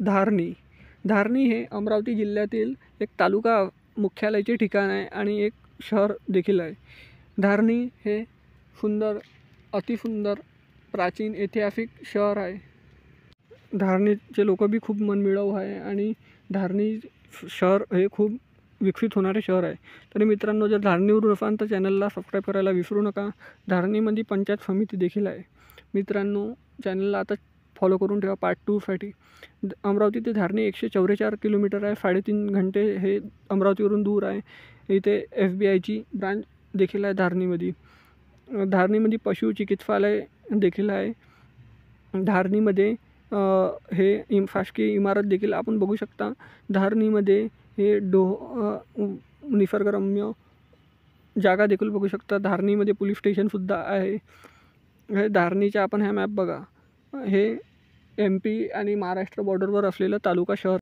धारणी. धारणी हे अमरावती जिल्ह्यातील एक तालुका मुख्यालयाचे ठिकाण आहे आणि एक शहर देखील आहे. धारणी हे सुंदर, अतिसुंदर, प्राचीन ऐतिहासिक शहर आहे. धारणीचे लोक बी खूप मनमिळाऊ आहे आणि धारणी शहर हे खूप विकसित होणारे शहर आहे. तरी मित्रांनो, जर धारणीवरून असाल तर चॅनलला सबस्क्राईब करायला विसरू नका. धारणीमध्ये पंचायत समिती देखील आहे. मित्रांनो, चॅनलला आता फॉलो करून ठेवा पार्ट 2साठी. अमरावती ते धारणी 144 किलोमीटर आहे. 3.5 घंटे हे अमरावतीवरून दूर आहे. इथे SBIची ब्रांच देखील आहे धारणीमध्ये. धारणीमध्ये पशु चिकित्सालय देखील आहे. धारणीमध्ये हे शासकीय इमारत देखील आपण बघू शकता. धारणीमध्ये हे निसर्गरम्य जागा देखील बघू शकता. धारणीमध्ये पोलीस स्टेशनसुद्धा आहे. हे धारणीचा आपण हा मॅप बघा. हे MP आणि महाराष्ट्र बॉर्डरवर असलेलं तालुका शहर